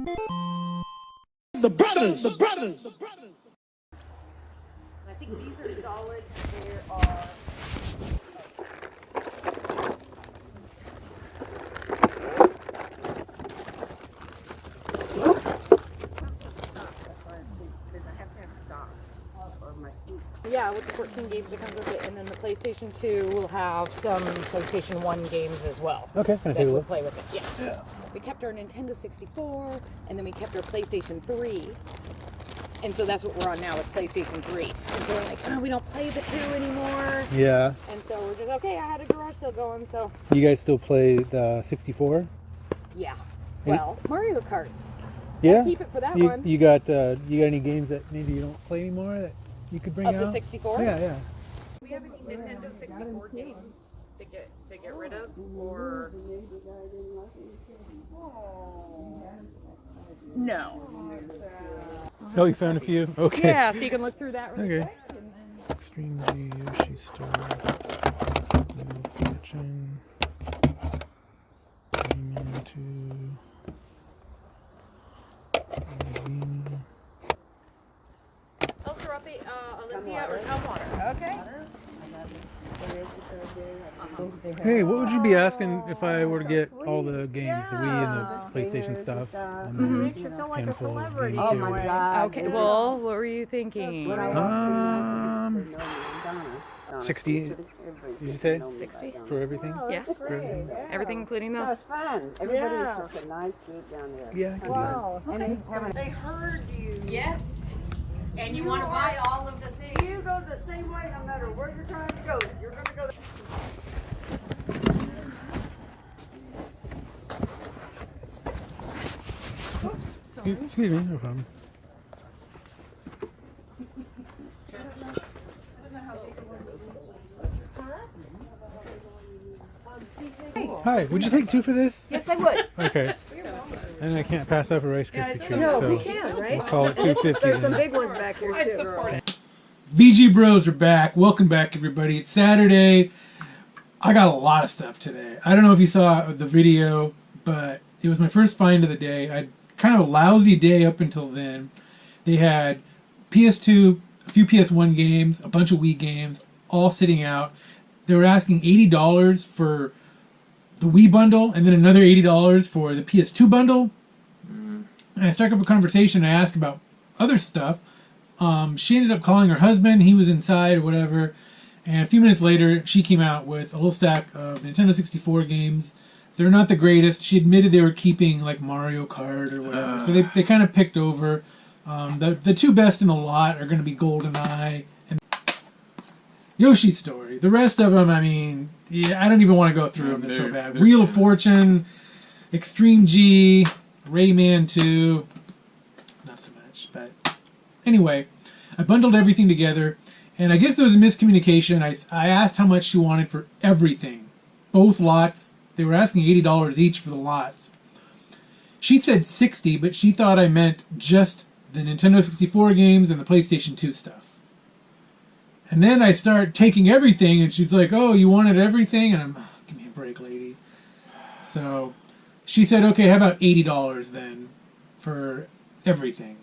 The brothers. I think these are solid. There are. Yeah, with the 14 games that comes with it, and then the PlayStation 2 will have some PlayStation 1 games as well. Okay, can I take a We'll look? play with it. Yeah. We kept our Nintendo 64, and then we kept our PlayStation 3. And so that's what we're on now with PlayStation 3. And so we're like, oh, we don't play the 2 anymore. Yeah. And so we're just, okay, I had a garage sale going, so. You guys still play the 64? Yeah. Well, Mario Karts. Yeah. Keep it for that you, one. You got any games that maybe you don't play anymore that you could bring Of out? the 64? Yeah. We have any Nintendo 64 games to get rid of, or no? Oh, you found a few? Okay. Yeah, so you can look through that really Okay. quick. And then... Extreme G, Yoshi Story, Kitchen, Rayman 2, El Serape, Olympia, or Tumwater. Okay. Hey, what would you be asking if I were to get all the games, the Wii and the PlayStation stuff? Makes you feel like a celebrity. Oh my God. Okay, well, what were you thinking? 60, did you say? 60? For everything? Yeah. Everything including those? That's fun. Everybody was such a nice food down there. Yeah, I can Wow. And they heard you. Yes. And you want to buy all of the things. You go the same way no matter where you're trying to go. You're going to go. Excuse me, no problem. Hi, would you take 2 for this? Yes, I would. Okay. And I can't pass up a Rice Krispie treat, No, so we can, right? we'll call it $2.50. There's some then. big ones back here, too. VG Bros are back. Welcome back, everybody. It's Saturday. I got a lot of stuff today. I don't know if you saw the video, but it was my first find of the day. I had kind of a lousy day up until then. They had PS2, a few PS1 games, a bunch of Wii games, all sitting out. They were asking $80 for the Wii bundle, and then another $80 for the PS2 bundle. And I struck up a conversation. I asked about other stuff. She ended up calling her husband. He was inside or whatever. And a few minutes later, she came out with a whole stack of Nintendo 64 games. They're not the greatest. She admitted they were keeping like Mario Kart or whatever. So they kind of picked over. The 2 best in the lot are going to be GoldenEye and Yoshi Story. The rest of them, I mean, yeah, I don't even want to go through them. They're so bad. Wheel of Fortune, Extreme G, Rayman 2. Not so much, but anyway, I bundled everything together, and I guess there was a miscommunication. I asked how much she wanted for everything, both lots. They were asking $80 each for the lots. She said $60, but she thought I meant just the Nintendo 64 games and the PlayStation 2 stuff. And then I start taking everything, and she's like, "Oh, you wanted everything?" And I'm, "Give me a break, lady." So she said, "Okay, how about $80 then for everything?"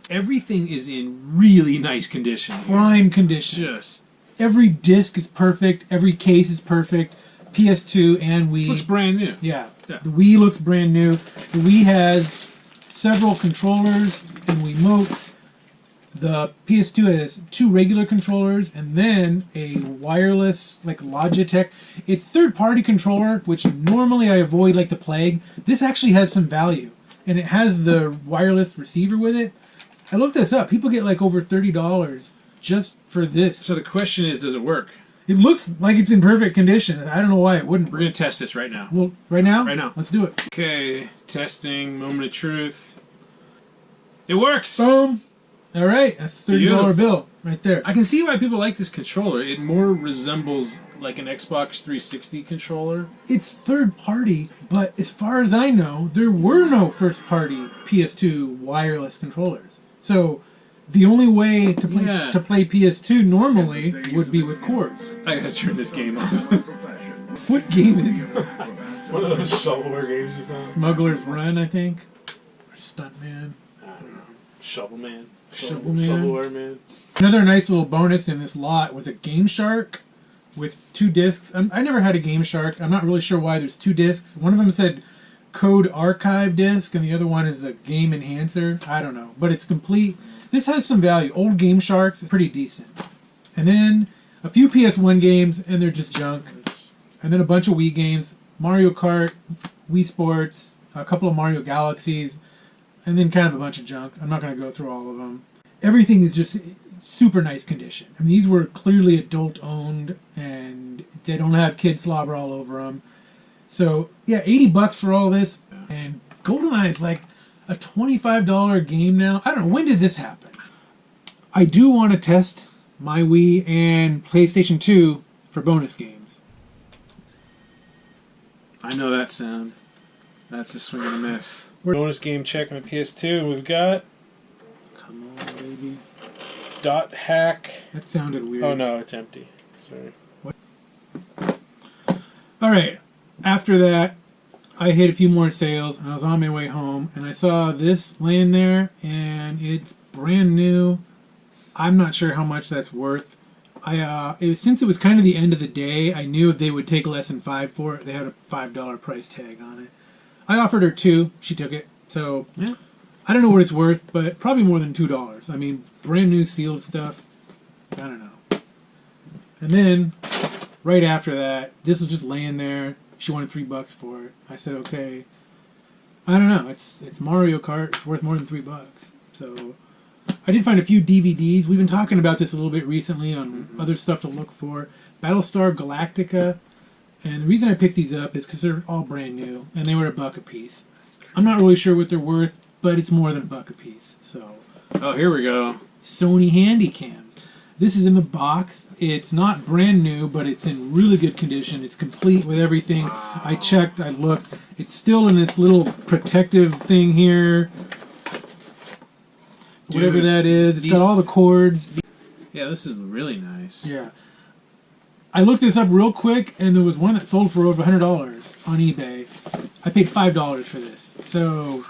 Everything is in really nice condition. Prime condition. Just Every disc is perfect. Every case is perfect. PS2 and Wii. this looks brand new. Yeah. Yeah. The Wii looks brand new. The Wii has several controllers and Wiimotes. The PS2 has 2 regular controllers and then a wireless, like Logitech. It's third-party controller, which normally I avoid like the plague. This actually has some value, and it has the wireless receiver with it. I looked this up. People get like over $30 just for this. So the question is, does it work? It looks like it's in perfect condition. I don't know why it wouldn't. We're gonna test this right now. Well, right now? Right now. Let's do it. Okay, testing. Moment of truth. It works. Boom. All right, that's a $30 Beautiful. bill right there. I can see why people like this controller. It more resembles like an Xbox 360 controller. It's third party, but as far as I know, there were no first party PS2 wireless controllers. So the only way to play Yeah. PS2 normally would be with cords. I gotta turn this game off. What game is it? One of those shovelware games you found. Smuggler's Run, I think. Stuntman. Shovel Man. Shovel Man. Shovelware Man. Another nice little bonus in this lot was a Game Shark with 2 discs. I never had a Game Shark. I'm not really sure why there's 2 discs. One of them said Code Archive disc, and the other one is a Game Enhancer. I don't know, but it's complete. This has some value. Old Game Sharks is pretty decent. And then a few PS1 games, and they're just junk. And then a bunch of Wii games, Mario Kart, Wii Sports, a couple of Mario Galaxies, and then kind of a bunch of junk. I'm not going to go through all of them. Everything is just super nice condition. I mean, these were clearly adult owned, and they don't have kid slobber all over them. So yeah, $80 for all this, and GoldenEye is like a $25 game now. I don't know, when did this happen? I do want to test my Wii and PlayStation 2 for bonus games. I know that sound. That's a swing and a miss. Bonus game check on the PS2, and we've got Come on, baby. Dot Hack. That sounded weird. Oh no, it's empty. Sorry. All right. After that, I hit a few more sales, and I was on my way home, and I saw this laying there, and it's brand new. I'm not sure how much that's worth. Since it was kind of the end of the day, I knew if they would take less than $5 for it. They had a $5 price tag on it. I offered her $2. She took it. So Yeah. I don't know what it's worth, but probably more than $2. I mean, brand new sealed stuff. I don't know. And then right after that, this was just laying there. She wanted $3 for it. I said, okay. I don't know. It's Mario Kart. It's worth more than $3. So I did find a few DVDs. We've been talking about this a little bit recently on other stuff to look for. Battlestar Galactica. And the reason I picked these up is because they're all brand new, and they were $1 a piece. I'm not really sure what they're worth, but it's more than $1 a piece. So Oh, here we go. Sony Handycam. This is in the box. It's not brand new, but it's in really good condition. It's complete with everything. I checked, I looked. It's still in this little protective thing here. Whatever Dude, that is. It's these- got all the cords. Yeah, this is really nice. Yeah. I looked this up real quick, and there was one that sold for over $100 on eBay. I paid $5 for this. So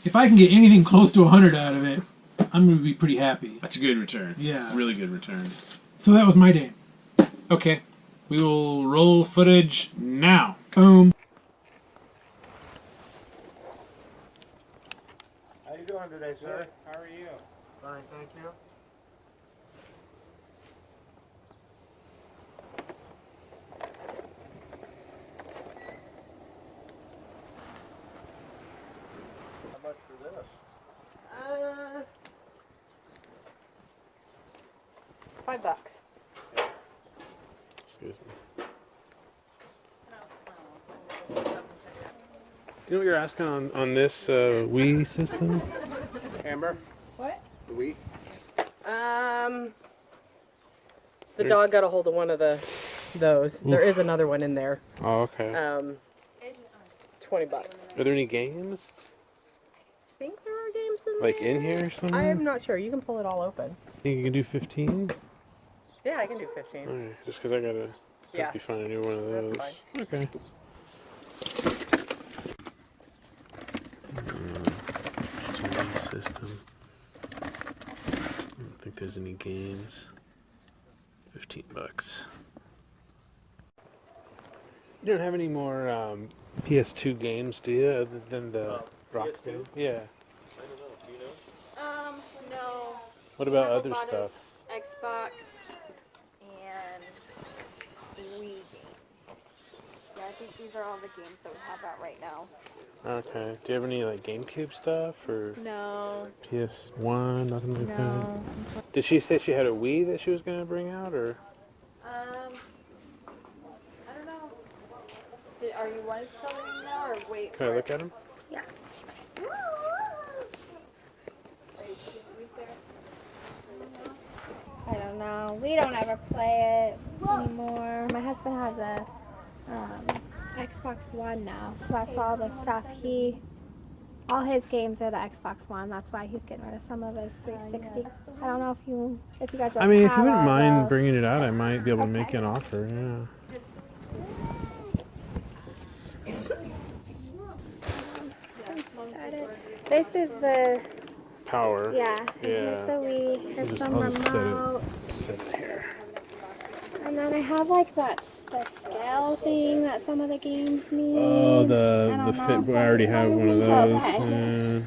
if I can get anything close to $100 out of it, I'm going to be pretty happy. That's a good return. Yeah. Really good return. So that was my day. Okay. We will roll footage now. Boom. How you doing today, sir? How are you? Fine, thank you. How much for this? $5. Excuse me. You know what you're asking on this Wii system? Amber? What? The wheat? The dog got a hold of one of those. There is another one in there. Oh, okay. $20. Are there any games? I think there are games in Like there. in here or something? I'm not sure. You can pull it all open. Think you can do 15? Yeah, I can do 15. Alright, just because I gotta Yeah. be finding you one of those. That's Okay. System. I don't think there's any games. $15. You don't have any more PS2 games, do you, other than the Rock game? Yeah. No. What about have a other lot stuff? of Xbox and Wii games. Yeah, I think these are all the games that we have out right now. Okay. Do you have any like GameCube stuff or No. PS1? Nothing like that. No. Did she say she had a Wii that she was gonna bring out, or? I don't know. Are you wanting to tell me now or wait? Can I for look it? at him? Yeah. I don't know. We don't ever play it anymore. My husband has a Xbox One now, so that's all the stuff all his games are the Xbox One. That's why he's getting rid of some of his 360. I don't know if you guys. I mean, if you have wouldn't all mind those. bringing it out, I might be able to make Okay. an offer. Yeah. Set it. This is the Power. yeah. And here's the Wii. Here's some I'll just remote. set it here. And then I have like the scale thing that some of the games need. Oh, I the don't fit. know. I already have one of those. Okay. Yeah.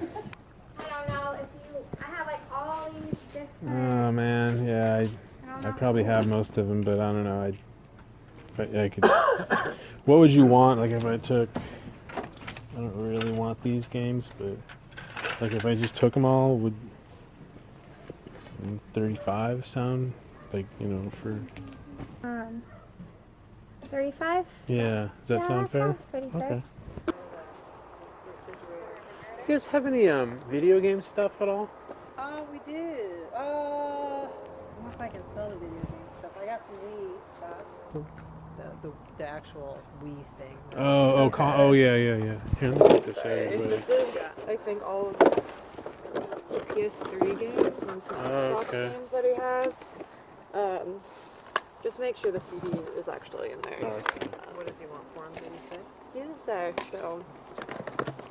I don't know if you. I have like all these different. Oh man, yeah. I probably have most of them, but I don't know. I could. What would you want? Like if I took. I don't really want these games, but like if I just took them all, would 35 sound like for? 35? Yeah. Does that sound fair? Sounds pretty fair. You guys have any video game stuff at all? We do. I don't know if I can sell the video game stuff. I got some Wii stuff. The actual Wii thing. Oh yeah. Here, let me get this out. This is, I think, all of the PS3 games and some Xbox games that he has. Just make sure the CD is actually in there. Okay. What does he want for him? Did he say? He didn't say. So.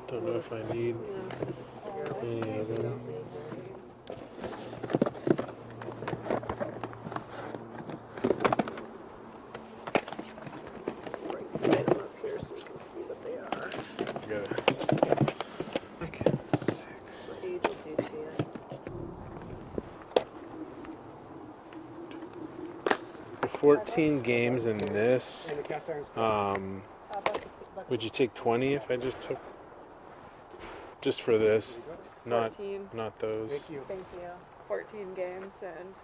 Don't know if I need any of them. Slide them up here so you can see what they are. Got it. Okay, 6. What age is each here? For 14 games in this, would you take 20 if I just took just for this, not 14. not those? Thank you. 14 games and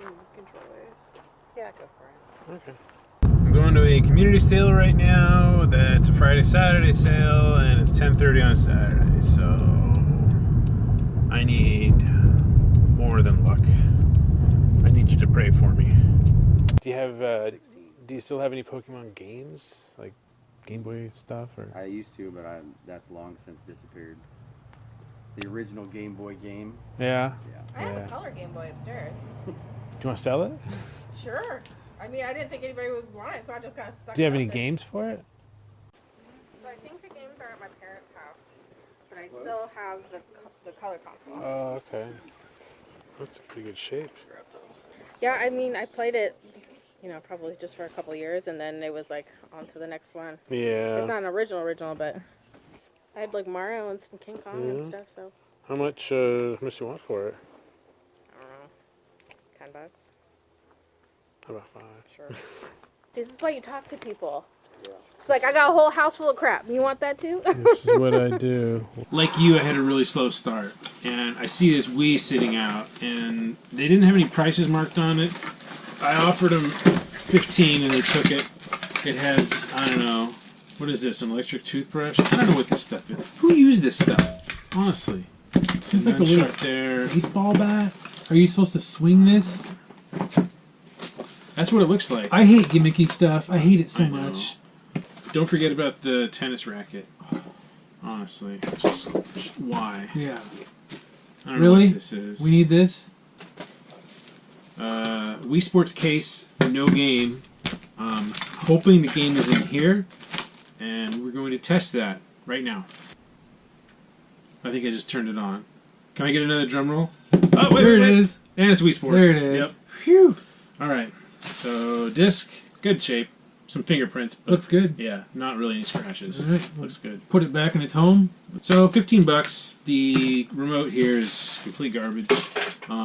some controllers. Yeah, go for it. Okay. I'm going to a community sale right now. That's a Friday Saturday sale, and it's 10:30 on Saturday. So I need more than luck. I need you to pray for me. Do you have? Do you still have any Pokemon games, like Game Boy stuff, or? I used to, but that's long since disappeared. The original Game Boy game. Yeah. I have a color Game Boy upstairs. Do you want to sell it? Sure. I mean, I didn't think anybody was wanting, so I just kind of stuck. Do you have it any up there. games for it? So I think the games are at my parents' house, but I still have the color console. Oh, okay. That's in pretty good shape. Yeah, I mean, I played it, probably just for a couple years, and then it was like on to the next one. Yeah. It's not an original, but I had like Mario and some King Kong and stuff. So How much do you want for it? I don't know, $10. How about 5? Sure. This is why you talk to people. Yeah. It's like, I got a whole house full of crap. You want that too? This is what I do. Like you, I had a really slow start, and I see this Wii sitting out, and they didn't have any prices marked on it. I offered them 15, and they took it. It has, I don't know, what is this, an electric toothbrush? I don't know what this stuff is. Who used this stuff? Honestly. It's like a little there. baseball bat. Are you supposed to swing this? That's what it looks like. I hate gimmicky stuff. I hate it so I know. much. Don't forget about the tennis racket. Honestly, just why? Yeah. I don't know Really? what this is. We need this? Wii Sports case, no game. Hoping the game is in here, and we're going to test that right now. I think I just turned it on. Can I get another drum roll? Oh, wait, There wait. it is. And it's Wii Sports. There it is. Yep. Phew. All right. So disc, good shape. Some fingerprints. But Looks good. Yeah, not really any scratches. All right. Looks good. Put it back in its home. So $15. The remote here is complete garbage,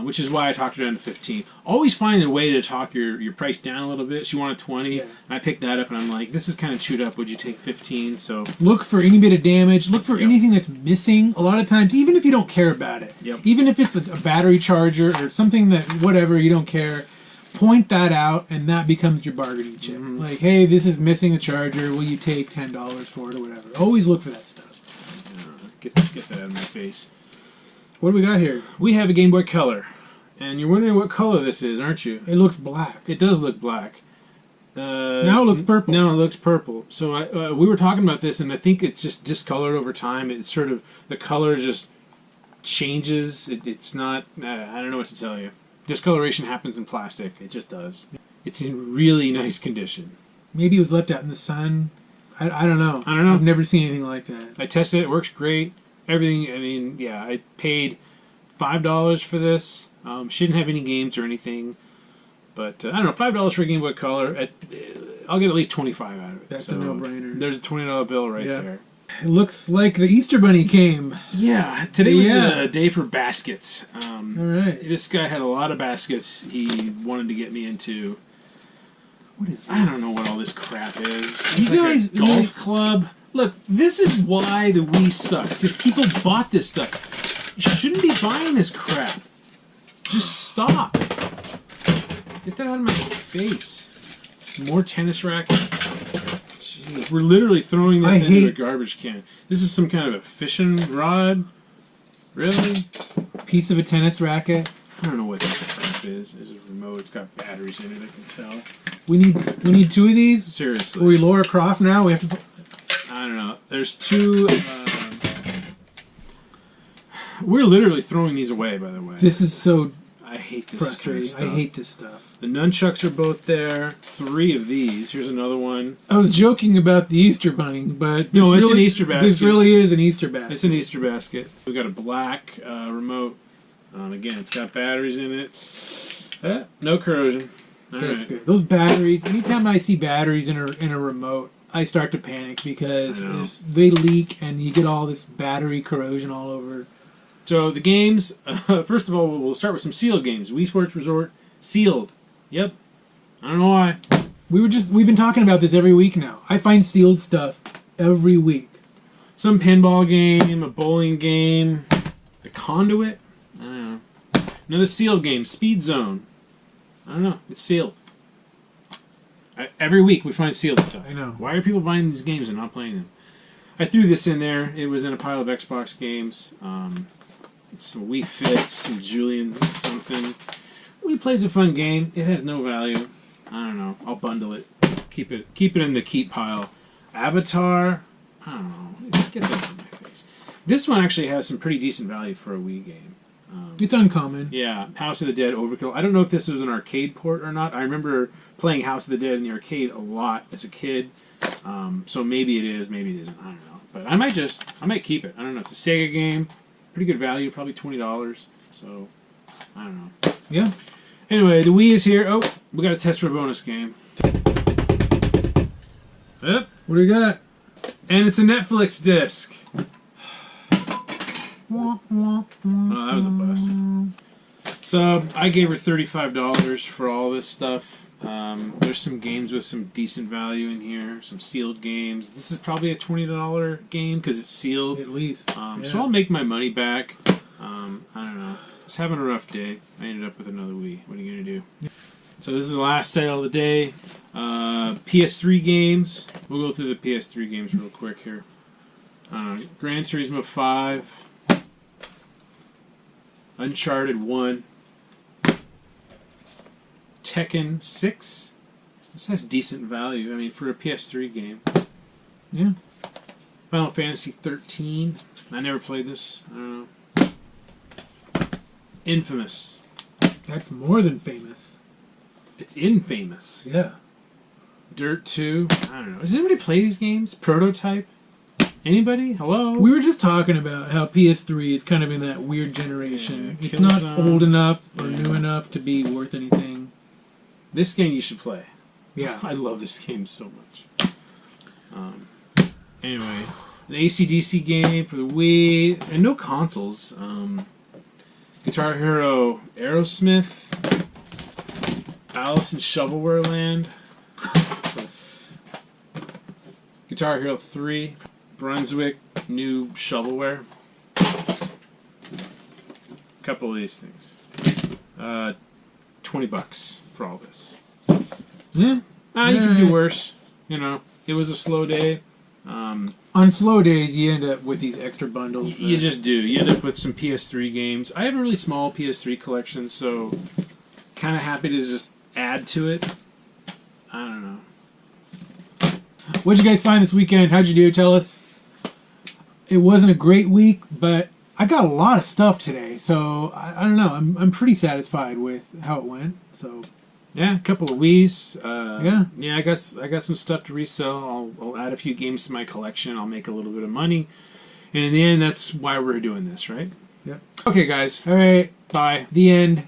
which is why I talked it down to 15. Always find a way to talk your price down a little bit. She wanted 20. And I picked that up, and I'm like, this is kind of chewed up. Would you take 15? So Look for any bit of damage. Look for anything that's missing. A lot of times, even if you don't care about it, even if it's a battery charger or something that whatever you don't care, point that out, and that becomes your bargaining chip. Like, hey, this is missing a charger. Will you take $10 for it or whatever? Always look for that stuff. get that out of my face. What do we got here? We have a Game Boy Color, and you're wondering what color this is, aren't you? It looks black. It does look black. Now it looks purple. Now it looks purple. So we were talking about this, and I think it's just discolored over time. It's sort of, the color just changes. It's not, I don't know what to tell you. Discoloration happens in plastic. It just does. It's in really nice condition. Maybe it was left out in the sun. I don't know. I don't know. I've never seen anything like that. I tested it. It works great. everything. I mean, yeah, I paid $5 for this. She didn't have any games or anything, but I don't know, $5 for a Game Boy Color. I'll get at least 25 out of it. That's a no-brainer. There's a $20 bill right there. It looks like the Easter Bunny came. Yeah, today was a day for baskets. All right. This guy had a lot of baskets he wanted to get me into. What is this? I don't know what all this crap is. It's You like guys a golf club. Look, this is why the Wii sucked. Because people bought this stuff. You shouldn't be buying this crap. Just stop. Get that out of my face. More tennis rackets. Jeez, we're literally throwing this into a garbage can. This is some kind of a fishing rod. Really? Piece of a tennis racket. I don't know what this crap is. There's a remote. It's got batteries in it, I can tell. We need 2 of these? Seriously. Are we Laura Croft now? We have to... I don't know. There's 2... we're literally throwing these away, by the way. This is so I hate this frustrating. kind of stuff. I hate this stuff. The nunchucks are both there. 3 of these. Here's another one. I was joking about the Easter Bunny, but No, it's really, an Easter basket. This really is an Easter basket. It's an Easter basket. We got a black remote. Again, it's got batteries in it. No corrosion. All That's right. good. Those batteries. Anytime I see batteries in a remote, I start to panic because they leak and you get all this battery corrosion all over. So the games. First of all, we'll start with some sealed games. Wii Sports Resort sealed. Yep. I don't know why. We've been talking about this every week now. I find sealed stuff every week. Some pinball game, a bowling game, the Conduit. I don't know. Another sealed game, Speed Zone. I don't know. It's sealed. Every week we find sealed stuff. I know. Why are people buying these games and not playing them? I threw this in there. It was in a pile of Xbox games. Some Wii Fit, some Julian something. Wii plays a fun game. It has no value. I don't know. I'll bundle it. Keep it in the keep pile. Avatar. I don't know. Get that out of my face. This one actually has some pretty decent value for a Wii game. It's uncommon. Yeah, House of the Dead Overkill. I don't know if this was an arcade port or not. I remember playing House of the Dead in the arcade a lot as a kid. So maybe it is, maybe it isn't. I don't know. But I might keep it. I don't know. It's a Sega game. Pretty good value, probably $20. So, I don't know. Yeah. Anyway, the Wii is here. Oh, we got a test for a bonus game. Yep. What do you got? And it's a Netflix disc. Oh, that was a bust. So I gave her $35 for all this stuff. There's some games with some decent value in here, some sealed games. This is probably a $20 game because it's sealed. At least. So I'll make my money back. I don't know. Just having a rough day. I ended up with another Wii. What are you going to do? So this is the last sale of the day. PS3 games. We'll go through the PS3 games real quick here. Gran Turismo 5. Uncharted 1. Tekken 6. This has decent value. I mean, for a PS3 game. Yeah. Final Fantasy 13. I never played this. I don't know. Infamous. That's more than famous. It's infamous. Yeah. Dirt 2. I don't know. Does anybody play these games? Prototype? Anybody? Hello? We were just talking about how PS3 is kind of in that weird generation. Yeah, it's not Killzone. old enough or new enough to be worth anything. This game you should play. Yeah. I love this game so much. Anyway, an AC/DC game for the Wii, and no consoles. Guitar Hero Aerosmith, Alice in Shovelware Land, Guitar Hero 3, Brunswick, new shovelware. A couple of these things. $20 for all this. Yeah. You can do worse. You know, it was a slow day. On slow days, you end up with these extra bundles. You just do. You end up with some PS3 games. I have a really small PS3 collection, so kind of happy to just add to it. I don't know. What'd you guys find this weekend? How'd you do? Tell us. It wasn't a great week, but I got a lot of stuff today, so I don't know. I'm pretty satisfied with how it went. So yeah, a couple of Wii's. Yeah. I got some stuff to resell. I'll add a few games to my collection. I'll make a little bit of money, And in the end, that's why we're doing this, right? Yep. Okay, guys. All right. Bye. The end.